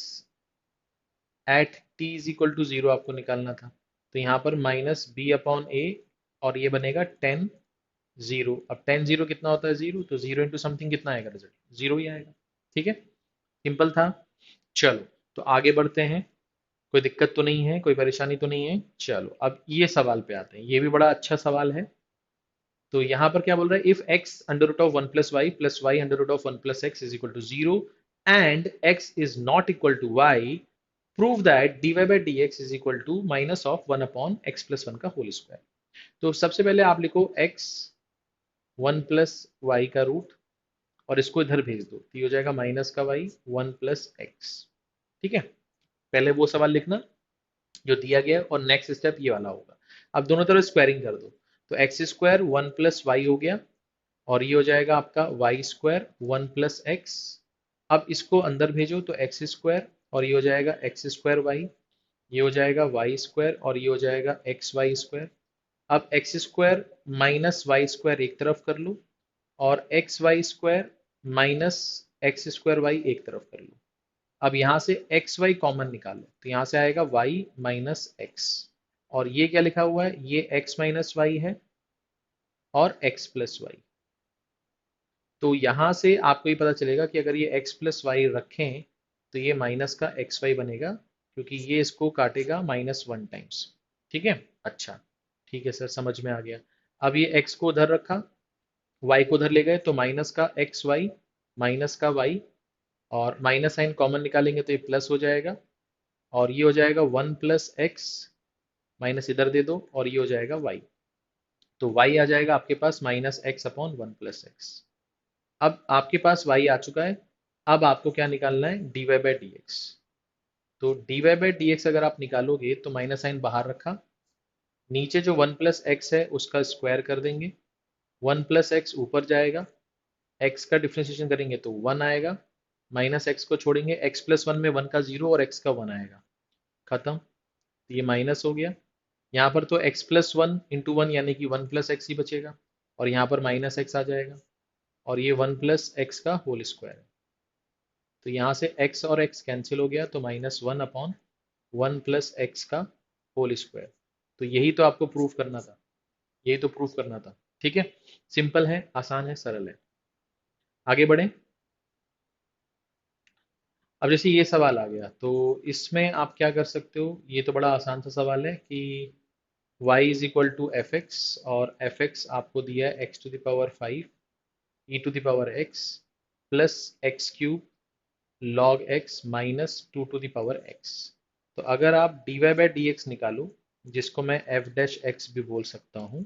at t is equal to zero आपको निकालना था, तो यहाँ पर माइनस बी अपॉन ए, और ये बनेगा 10 0। अब 10 0 कितना होता है जीरो, तो जीरो इंटू समथिंग कितना आएगा, रिजल्ट जीरो ही आएगा। ठीक है, सिंपल था। चलो तो आगे बढ़ते हैं, कोई दिक्कत तो नहीं है, कोई परेशानी तो नहीं है। चलो अब ये सवाल पे आते हैं, ये भी बड़ा अच्छा सवाल है। तो यहां पर क्या बोल रहा है, if x under root of 1 plus y under root of 1 plus x is equal to 0 and x is not equal to y, prove that dy by d x is equal to minus of 1 upon x plus one का whole square. तो सबसे पहले आप लिखो x 1 plus y का root और इसको इधर भेज दो, तो ये हो जाएगा माइनस का y 1 प्लस एक्स। ठीक है, पहले वो सवाल लिखना जो दिया गया है और नेक्स्ट स्टेप ये वाला होगा। अब दोनों तरफ स्क्वायरिंग कर दो, तो एक्स स्क्वायर 1 प्लस वाई हो गया और ये हो जाएगा आपका वाई स्क्वायर 1 प्लस एक्स। अब इसको अंदर भेजो तो एक्स स्क्वायर और ये हो जाएगा एक्स स्क्वायर वाई, ये हो जाएगा वाई स्क्वायर और ये हो जाएगा एक्स वाई स्क्वायर। अब x square minus y square एक तरफ कर लो और x y square minus x square y एक तरफ कर लो। अब यहाँ से एक्स वाई कॉमन निकालो, तो यहाँ से आएगा वाई माइनस एक्स और ये क्या लिखा हुआ है, ये एक्स माइनस वाई है और एक्स प्लस वाई। तो यहाँ से आपको ये पता चलेगा कि अगर ये x प्लस वाई रखें तो ये माइनस का एक्स वाई बनेगा, क्योंकि ये इसको काटेगा -1 टाइम्स। ठीक है, अच्छा, ठीक है सर, समझ में आ गया। अब ये x को उधर रखा, y को उधर ले गए तो माइनस का एक्स वाई माइनस का y और माइनस साइन कॉमन निकालेंगे तो ये प्लस हो जाएगा और ये हो जाएगा 1 प्लस एक्स, माइनस इधर दे दो और ये हो जाएगा y। तो y आ जाएगा आपके पास minus x upon 1 plus x. अब आपके पास y आ चुका है। अब आपको क्या निकालना है, dy बाई डी एक्स। तो dy बाई डी एक्स अगर आप निकालोगे तो माइनस साइन बाहर रखा, नीचे जो 1 प्लस एक्स है उसका स्क्वायर कर देंगे, 1 प्लस एक्स ऊपर जाएगा, x का डिफ्रेंशिएशन करेंगे तो 1 आएगा, माइनस एक्स को छोड़ेंगे, x प्लस वन में 1 का 0 और x का 1 आएगा, खत्म। तो ये माइनस हो गया, यहाँ पर तो x plus one into one यानी कि 1 प्लस एक्स ही बचेगा और यहाँ पर माइनस एक्स आ जाएगा और ये 1 प्लस एक्स का होल स्क्वायर है। तो यहाँ से x और x कैंसिल हो गया तो -1 अपॉन 1 प्लस एक्स का होल स्क्वायर। तो यही तो आपको प्रूफ करना था, यही तो प्रूफ करना था। ठीक है, सिंपल है, आसान है, सरल है। आगे बढ़ें। अब जैसे ये सवाल आ गया तो इसमें आप क्या कर सकते हो, ये तो बड़ा आसान सा सवाल है कि y is equal to f x और एफ एक्स आपको दिया है x to the power 5 e to the power x plus x cube log x minus 2 to the power x। तो अगर आप dy बाई डी एक्स निकालो, जिसको मैं f डैश x भी बोल सकता हूँ,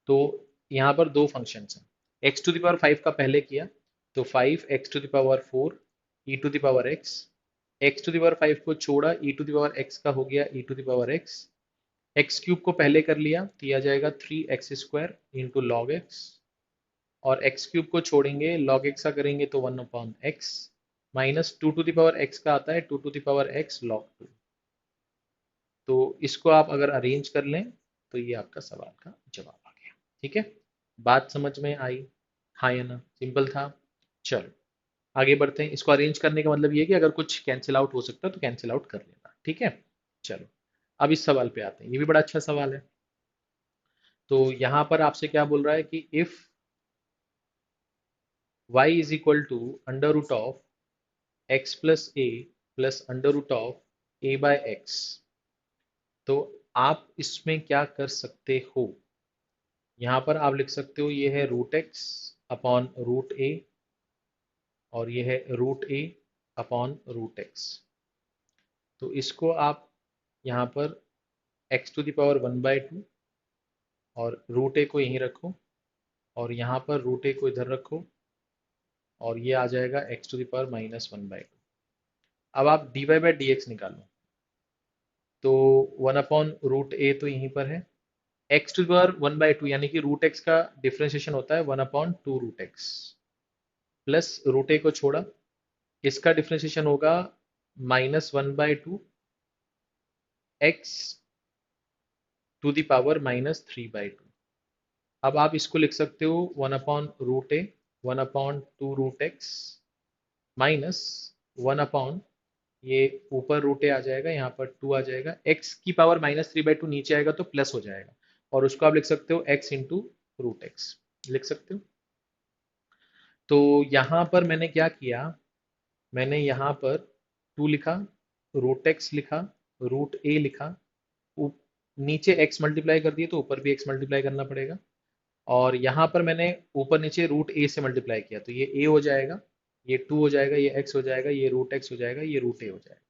तो यहाँ पर दो फंक्शंस हैं। x टू द पावर 5 का पहले किया तो 5x to the power 4 e to the power x, x to the power 5 को छोड़ा e to the power x का हो गया e to the power x, x cube को पहले कर लिया तो यह आ जाएगा 3x square into log x और एक्स क्यूब को छोड़ेंगे लॉग एक्स का करेंगे तो 1 upon x minus 2 to the power x का आता है 2 to the power x log 2। तो इसको आप अगर अरेंज कर लें तो ये आपका सवाल का जवाब आ गया। ठीक है, बात समझ में आई, हाँ या ना, सिंपल था। चलो आगे बढ़ते हैं। इसको अरेंज करने का मतलब ये है कि अगर कुछ कैंसिल आउट हो सकता है तो कैंसिल आउट कर लेना। ठीक है, चलो अब इस सवाल पे आते हैं, ये भी बड़ा अच्छा सवाल है। तो यहां पर आपसे क्या बोल रहा है कि if y is equal to under root of x plus a plus under root of a by x, तो आप इसमें क्या कर सकते हो। यहां पर आप लिख सकते हो ये है रूट एक्स अपॉन रूट ए और ये है root a upon root x. तो इसको आप यहाँ पर एक्स टू द पावर 1/2 और रूट ए को यहीं रखो और यहाँ पर रूट ए को इधर रखो और ये आ जाएगा एक्स टू द पावर -1/2। अब आप dy बाई डी एक्स निकालो, तो 1 अपॉन रूट ए तो यहीं पर है, एक्स टू द पावर 1/2 यानी कि रूट एक्स का डिफ्रेंशिएशन होता है 1 upon 2 root x plus root a को छोड़ा, इसका डिफ्रेंशिएशन होगा -1/2 एक्स टू द पावर -3/2। अब आप इसको लिख सकते हो 1 upon root a 1 upon 2 root x minus 1 upon ये ऊपर रूट ए आ जाएगा, यहाँ पर 2 आ जाएगा, x की पावर -3/2 नीचे आएगा तो प्लस हो जाएगा और उसको आप लिख सकते हो x इंटू रूट एक्स लिख सकते हो। तो यहाँ पर मैंने क्या किया, मैंने यहाँ पर 2 लिखा, रूट एक्स लिखा, रूट ए लिखा, नीचे x मल्टीप्लाई कर दिए तो ऊपर भी x मल्टीप्लाई करना पड़ेगा और यहाँ पर मैंने ऊपर नीचे रूट ए से मल्टीप्लाई किया, तो ये ए हो जाएगा, ये 2 हो जाएगा, ये एक्स हो जाएगा, ये रूट एक्स हो जाएगा, ये रूट ए हो जाएगा।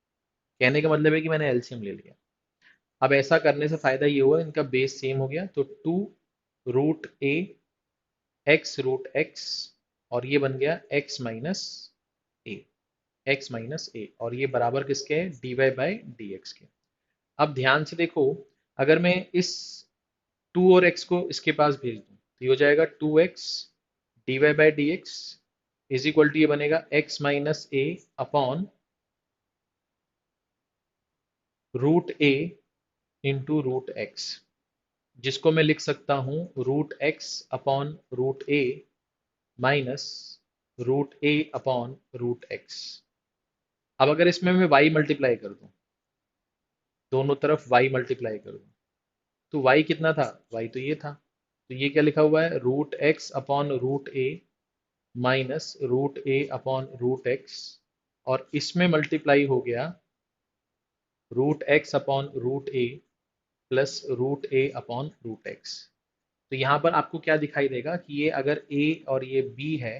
कहने का मतलब है कि मैंने एलसीएम ले लिया। अब ऐसा करने से फायदा ये हुआ, इनका बेस सेम हो गया, तो 2 root a x root x, और ये बन गया x minus a, x minus a, और ये बराबर किसके है, d y by d x के। अब ध्यान से देखो, अगर मैं इस 2 और x को इसके पास भेज दूं तो ये हो जाएगा 2x d y by d x is equal to, ये बनेगा x minus a upon root a into root x, जिसको मैं लिख सकता हूं root x upon root a minus root a upon root x. अब अगर इसमें मैं y मल्टीप्लाई कर दूं, दोनों तरफ y मल्टीप्लाई कर दूं, तो y कितना था, y तो ये था, तो ये क्या लिखा हुआ है, root x upon root a minus root a upon root x, और इसमें मल्टीप्लाई हो गया root x upon root A plus root a upon root x. तो यहाँ पर आपको क्या दिखाई देगा कि ये अगर a और ये b है,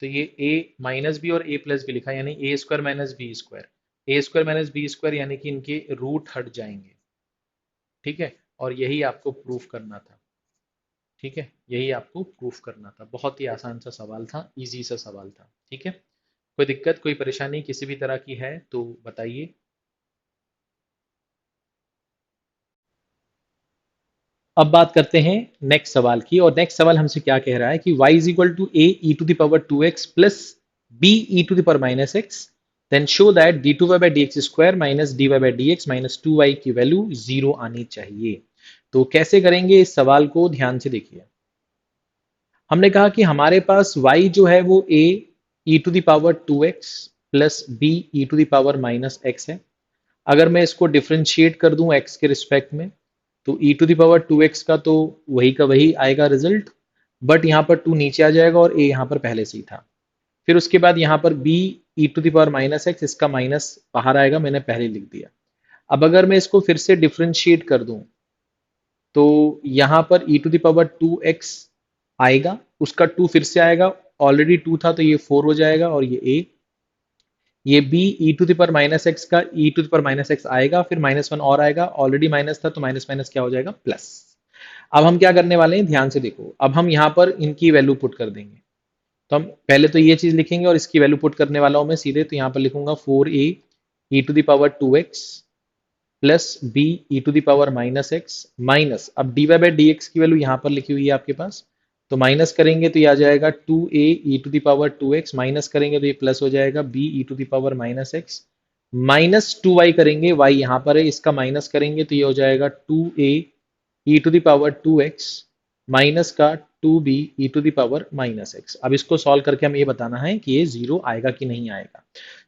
तो ये a माइनस बी और a प्लस बी लिखा है, यानी ए स्क्वायर माइनस बी स्क्वायर, ए स्क्वायर माइनस बी स्क्वायर, यानी कि इनके रूट हट जाएंगे। ठीक है, और यही आपको प्रूफ करना था। ठीक है, यही आपको प्रूफ करना था। बहुत ही आसान सा सवाल था, इजी सा सवाल था। ठीक है, कोई दिक्कत कोई परेशानी किसी भी तरह की है तो बताइए। अब बात करते हैं नेक्स्ट सवाल की, और नेक्स्ट सवाल हमसे क्या कह रहा है कि y is equal to a e to the power 2x plus b e to the power minus x, then show that d two y by d x square minus d y by d x minus 2y की value 0 आनी चाहिए। तो कैसे करेंगे इस सवाल को, ध्यान से देखिए। हमने कहा कि हमारे पास y जो है वो a e to the power 2x plus b e to the power minus x है। अगर मैं इसको डिफ्रेंशिएट कर दूं x के रिस्पेक्ट में, तो e to the power 2x का तो वही का वही आएगा रिजल्ट, बट यहाँ पर 2 नीचे आ जाएगा और a यहाँ पर पहले से ही था। फिर उसके बाद यहाँ पर b e to the power minus x, इसका माइनस बाहर आएगा, मैंने पहले लिख दिया। अब अगर मैं इसको फिर से डिफ्रेंशिएट कर दूं, तो यहाँ पर e to the power 2x आएगा, उसका 2 फिर से आएगा, ऑलरेडी 2 था तो ये 4 हो जाएगा, और ये a, ये b e to the power minus x का e to the power minus x आएगा, फिर -1 और आएगा, ऑलरेडी माइनस था तो माइनस माइनस क्या हो जाएगा, प्लस। अब हम क्या करने वाले हैं, ध्यान से देखो। अब हम यहाँ पर इनकी वैल्यू पुट कर देंगे, तो हम पहले तो ये चीज लिखेंगे और इसकी वैल्यू पुट करने वाला हूं मैं सीधे, तो यहाँ पर लिखूंगा 4a e to the power 2x plus b e to the power minus x minus, अब d y by d x की वैल्यू यहाँ पर लिखी हुई है आपके पास, तो माइनस करेंगे तो ये आ जाएगा 2a e to the power 2x, minus करेंगे तो ये प्लस हो जाएगा b e to the power minus x minus 2y करेंगे, y यहाँ पर है, इसका माइनस करेंगे तो ये हो जाएगा 2a e to the power 2x minus का 2b e to the power minus x. अब इसको सॉल्व करके हमें ये बताना है कि ये जीरो आएगा कि नहीं आएगा।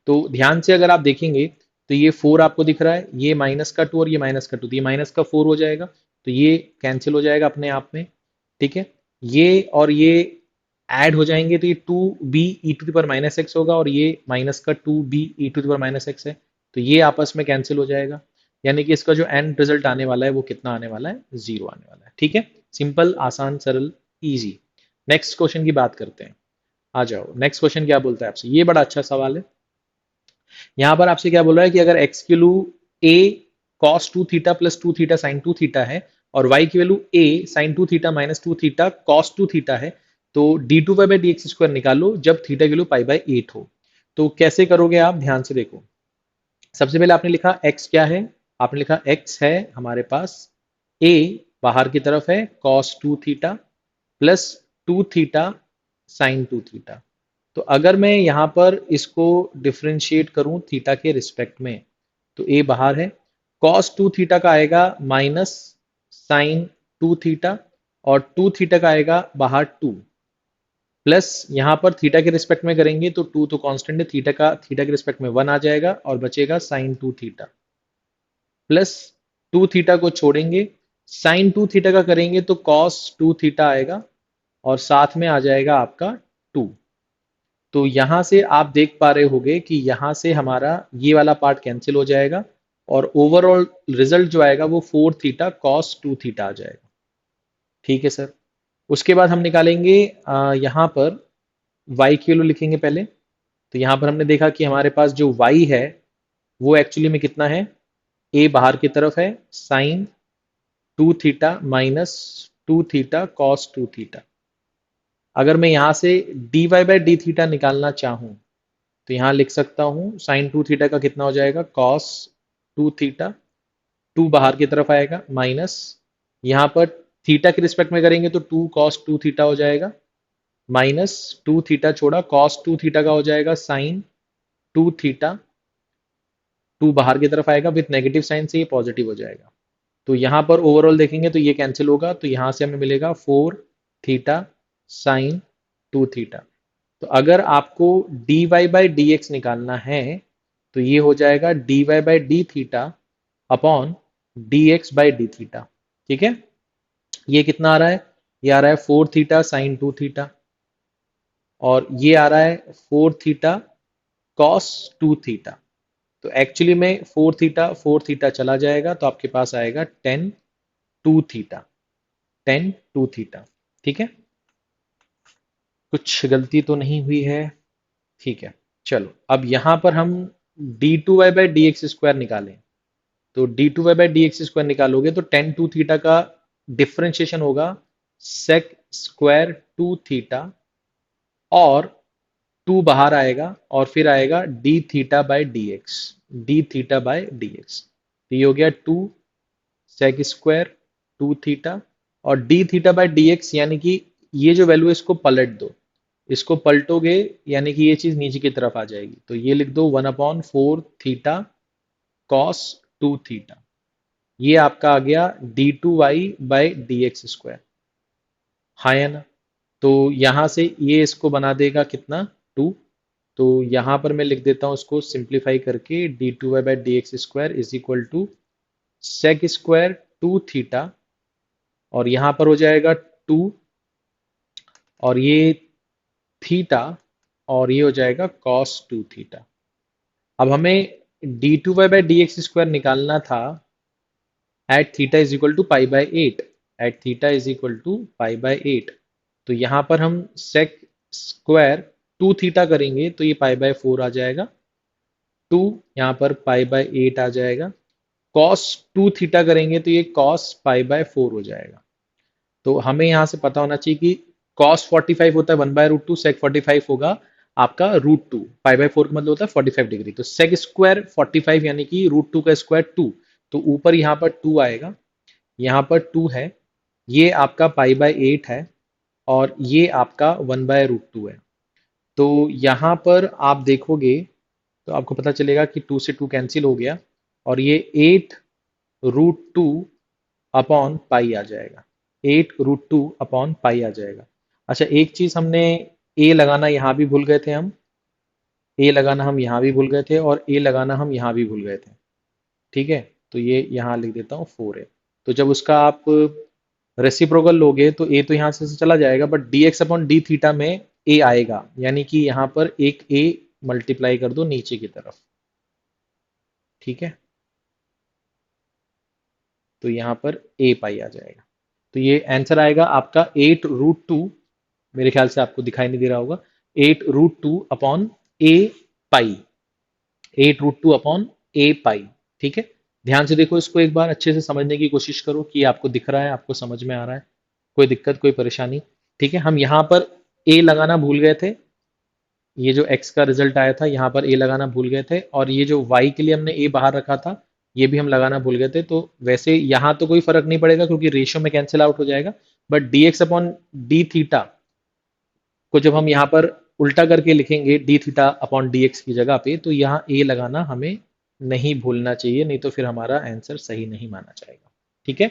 तो ध्यान से अगर आप देखेंगे तो ये 4 आपको दिख रहा है, ये माइनस का 2 और ये माइनस का 2, तो ये माइनस का 4 हो जाएगा, तो ये कैंसिल हो जाएगा अपने आप में। ठीक है, ये और ये ऐड हो जाएंगे तो ये 2b e to the power minus x होगा, और ये माइनस का 2b e to the power minus x है, तो ये आपस में कैंसिल हो जाएगा, यानी कि इसका जो एंड रिजल्ट आने वाला है वो कितना आने वाला है, 0 आने वाला है। ठीक है, सिंपल, आसान, सरल, इजी। नेक्स्ट क्वेश्चन की बात करते हैं। आ जाओ, नेक्स्ट क्वेश्चन क्या बोलता है आपसे, ये बड़ा अच्छा सवाल है। यहाँ पर आपसे क्या बोल रहा है कि अगर x की value a cos 2 theta plus 2 theta sine 2 theta है, और y की value a sine 2 theta minus 2 theta cos 2 theta है, तो d2y by d x square निकालो जब थीटा की वैल्यू पाई बाई 8 हो। तो कैसे करोगे आप, ध्यान से देखो। सबसे पहले आपने लिखा x क्या है, आपने लिखा x है हमारे पास a, बाहर की तरफ है cos 2 theta plus 2 theta sine 2 theta. तो अगर मैं यहाँ पर इसको डिफ्रेंशिएट करूं थीटा के रिस्पेक्ट में, तो a बाहर है, cos 2 थीटा का आएगा माइनस साइन 2 थीटा, और 2 थीटा का आएगा बाहर 2, प्लस यहाँ पर थीटा के रिस्पेक्ट में करेंगे तो 2 तो कांस्टेंट है, थीटा के रिस्पेक्ट में 1 आ जाएगा, और बचेगा साइन 2 थीटा, प्लस 2 थीटा को छोड़ेंगे, साइन 2 थीटा का करेंगे तो cos 2 थीटा आएगा, और साथ में आ जाएगा आपका 2। तो यहां से आप देख पा रहे होगे कि यहां से हमारा ये वाला पार्ट कैंसिल हो जाएगा, और ओवरऑल रिजल्ट जो आएगा वो 4 थीटा cos 2 थीटा आ जाएगा। ठीक है सर, उसके बाद हम निकालेंगे यहाँ पर y की वैल्यू लिखेंगे पहले। तो यहाँ पर हमने देखा कि हमारे पास जो y है वो एक्चुअली में कितना है, a बाहर की तरफ है, sine 2 theta minus 2 theta cos 2 theta. अगर मैं यहाँ से dy बाई डी थीटा निकालना चाहूँ तो यहाँ लिख सकता हूँ साइन 2 थीटा का कितना हो जाएगा, कॉस 2 थीटा, 2 बाहर की तरफ आएगा माइनस, यहाँ पर थीटा के रिस्पेक्ट में करेंगे तो 2 cos 2 थीटा हो जाएगा, माइनस 2 थीटा छोड़ा cos 2 थीटा का हो जाएगा साइन 2 थीटा, 2 बाहर की तरफ आएगा विथ नेगेटिव साइन से ये पॉजिटिव हो जाएगा। तो यहाँ पर ओवरऑल देखेंगे तो ये कैंसिल होगा, तो यहाँ से हमें मिलेगा 4 थीटा साइन 2 थीटा। तो अगर आपको dy बाई डी एक्स निकालना है तो ये हो जाएगा dy by D theta upon d x by D theta. ठीक है, ये कितना आ रहा है, ये आ रहा है 4 थीटा साइन 2 थीटा, और ये आ रहा है 4 थीटा कॉस 2 थीटा। तो एक्चुअली में 4 थीटा चला जाएगा तो आपके पास आएगा 10 2 थीटा, 10 2 थीटा। ठीक है, कुछ गलती तो नहीं हुई है। ठीक है, चलो अब यहाँ पर हम d2y by d x square निकालें। तो d2y by d x square निकालोगे तो 10 2 थीटा का डिफरेंशिएशन होगा सेक स्क्वायर 2 थीटा, और 2 बाहर आएगा और फिर आएगा D theta by d x, D theta by d x. तो ये हो गया 2 सेक स्क्वायर 2 थीटा, और D theta by d x, यानी कि ये जो वैल्यू है इसको पलट दो, इसको पलटोगे यानी कि ये चीज नीचे की तरफ आ जाएगी। तो ये लिख दो 1/4 थीटा कॉस 2 थीटा। ये आपका आ गया d2y by d x square. हाँ या ना? तो यहाँ से ये इसको बना देगा कितना, 2। तो यहाँ पर मैं लिख देता हूँ उसको सिंप्लीफाई करके, d2y by d x square is equal to sec square 2 theta, और यहाँ पर हो जाएगा 2, और ये थीटा, और ये हो जाएगा cos 2 थीटा। अब हमें d2y by d x square निकालना था at theta is equal to pi by 8, at theta is equal to pi by 8। तो यहाँ पर हम सेक स्क्वायर 2 थीटा करेंगे तो ये पाई बाई 4 आ जाएगा, 2 यहाँ पर पाई बाई 8 आ जाएगा, cos 2 थीटा करेंगे तो ये cos पाई बाई 4 हो जाएगा। तो हमें यहाँ से पता होना चाहिए कि cos 45 होता है 1/√2, sec 45 होगा आपका √2, पाई बाई 4 का मतलब होता है 45 डिग्री। तो sec स्क्वायर 45 यानी कि √2 का स्क्वायर 2, तो ऊपर यहाँ पर 2 आएगा, यहाँ पर 2 है, ये आपका पाई बाई 8 है, और ये आपका 1/√2 है। तो यहाँ पर आप देखोगे तो आपको पता चलेगा कि 2 से 2 कैंसिल हो गया, और ये 8√2 अपॉन पाई आ जाएगा, 8√2 अपॉन पाई आ जाएगा। अच्छा, एक चीज हमने ए लगाना यहाँ भी भूल गए थे हम, ए लगाना हम यहाँ भी भूल गए थे, और ए लगाना हम यहाँ भी भूल गए थे। ठीक है, तो ये यहाँ लिख देता हूँ 4a। तो जब उसका आप रेसिप्रोकल लोगे तो ए तो यहाँ से चला जाएगा, but D x upon D theta में ए आएगा, यानी कि यहाँ पर एक ए मल्टीप्लाई कर दो नीचे की तरफ। ठीक है, तो यहाँ पर ए पाई आ जाएगा। तो ये आंसर आएगा आपका 8√2, मेरे ख्याल से आपको दिखाई नहीं दे रहा होगा, 8√2 अपॉन ए पाई, 8√2 अपॉन ए पाई। ठीक है, ध्यान से देखो इसको, एक बार अच्छे से समझने की कोशिश करो कि आपको दिख रहा है, आपको समझ में आ रहा है, कोई दिक्कत कोई परेशानी। ठीक है, हम यहाँ पर ए लगाना भूल गए थे, ये जो x का रिजल्ट आया था यहाँ पर a लगाना भूल गए थे, और ये जो y के लिए हमने a बाहर रखा था ये भी हम लगाना भूल गए थे। तो वैसे यहाँ तो कोई फर्क नहीं पड़ेगा क्योंकि रेशियो में कैंसिल आउट हो जाएगा, but dx upon D theta को जब हम यहाँ पर उल्टा करके लिखेंगे D theta upon d x की जगह पे, तो यहाँ a लगाना हमें नहीं भूलना चाहिए, नहीं तो फिर हमारा आंसर सही नहीं माना जाएगा। ठीक है,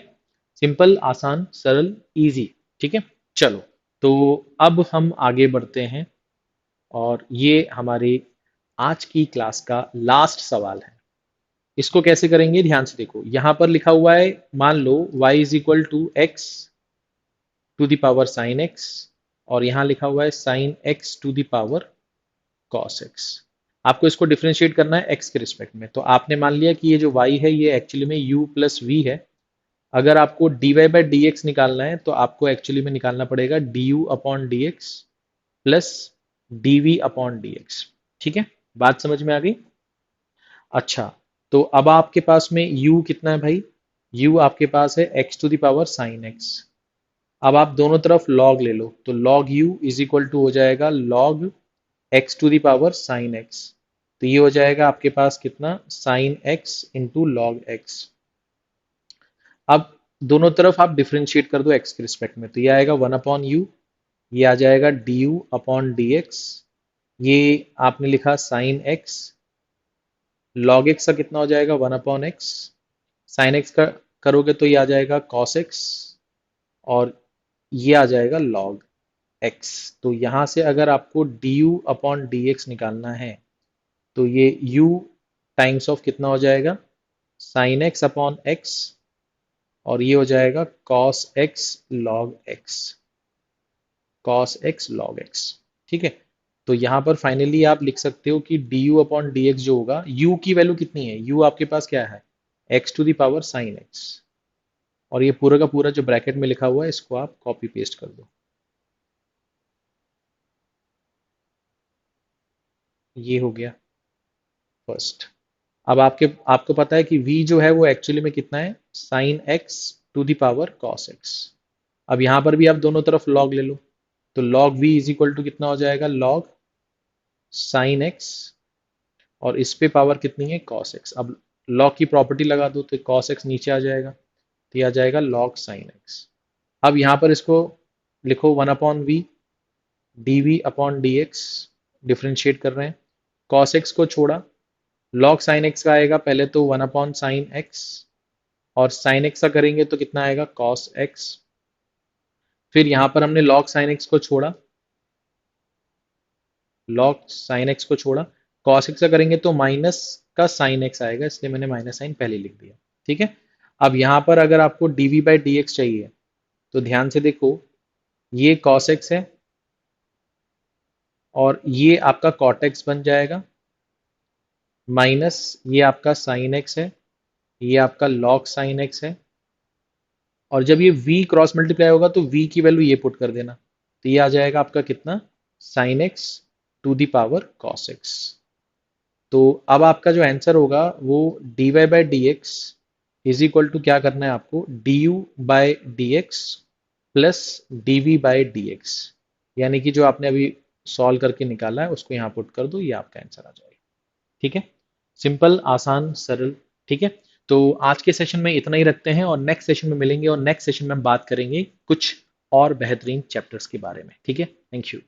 सिंपल, आसान, सरल, इजी। ठीक है, चलो तो अब हम आगे बढ़ते हैं, और ये हमारे आज की क्लास का लास्ट सवाल है। इसको कैसे करेंगे, ध्यान से देखो, यहां पर लिखा हुआ है, मान लो y is equal to x to the power sine x, और यहां लिखा हुआ है sine x to the power cos x. आपको इसको डिफरेंशिएट करना है x के रिस्पेक्ट में। तो आपने मान लिया कि ये जो y है ये एक्चुअली में u प्लस वी है, अगर आपको dy बाई डी एक्स निकालना है तो आपको एक्चुअली में निकालना पड़ेगा du upon d x plus dv upon d x. ठीक है, बात समझ में आ गई? अच्छा, तो अब आपके पास में u कितना है भाई? u आपके पास है x to the power sine x। अब आप दोनों तरफ log ले लो, तो log u is equal to हो जाएगा log x to the power sine x। तो ये हो जाएगा आपके पास कितना, sine x into log x। अब दोनों तरफ आप डिफ्रेंशिएट कर दो x के रिस्पेक्ट में, तो ये आएगा वन अपॉन यू, ये आ जाएगा D you upon d x, ये आपने लिखा साइन x, log x का कितना हो जाएगा, one upon x, sine x का करोगे तो ये आ जाएगा cos x, और ये आ जाएगा log x। तो यहाँ से अगर आपको du अपॉन dx निकालना है तो ये u टाइम्स ऑफ कितना हो जाएगा, साइन x अपॉन x, और ये हो जाएगा cos x log x, cos x log x। ठीक है, तो यहाँ पर फाइनली आप लिख सकते हो कि du अपॉन dx जो होगा, u की वैल्यू कितनी है, u आपके पास क्या है, x to the power sine x, और ये पूरा का पूरा जो ब्रैकेट में लिखा हुआ है इसको आप कॉपी पेस्ट कर दो। ये हो गया फर्स्ट। अब आपको पता है कि v जो है वो एक्चुअली में कितना है, sine x to the power cos x। अब यहाँ पर भी आप दोनों तरफ log ले लो, तो log v is equal to कितना हो जाएगा, log साइन x, और इस पे पावर कितनी है, cos x। अब log की प्रॉपर्टी लगा दो तो cos x नीचे आ जाएगा, तो ये आ जाएगा log साइन x। अब यहाँ पर इसको लिखो one upon v, d v upon d x, differentiate कर रहे हैं, cos x को छोड़ा, log साइन x का आएगा पहले तो वन अपॉन साइन x, और साइन x का करेंगे तो कितना आएगा, cos x। फिर यहाँ पर हमने log साइन x को छोड़ा, log साइन x को छोड़ा, cos x का करेंगे तो माइनस का साइन x आएगा, इसलिए मैंने माइनस साइन पहले लिख दिया। ठीक है, अब यहाँ पर अगर आपको dv बाई डी एक्स चाहिए तो ध्यान से देखो, ये cos x है और ये आपका cot x बन जाएगा, माइनस ये आपका साइन x है, ये आपका log साइन x है, और जब ये v क्रॉस मल्टीप्लाई होगा तो v की वैल्यू ये पुट कर देना, तो ये आ जाएगा आपका कितना, sine x to the power cos x। तो अब आपका जो आंसर होगा वो dy by d x is equal to क्या करना है आपको, du by d x plus dv by d x, यानी कि जो आपने अभी सॉल्व करके निकाला है उसको यहाँ पुट कर दो, ये आपका आंसर आ जाएगा। ठीक है, सिंपल, आसान, सरल। ठीक है, तो आज के सेशन में इतना ही रखते हैं और नेक्स्ट सेशन में मिलेंगे, और नेक्स्ट सेशन में हम बात करेंगे कुछ और बेहतरीन चैप्टर्स के बारे में। ठीक है, थैंक यू।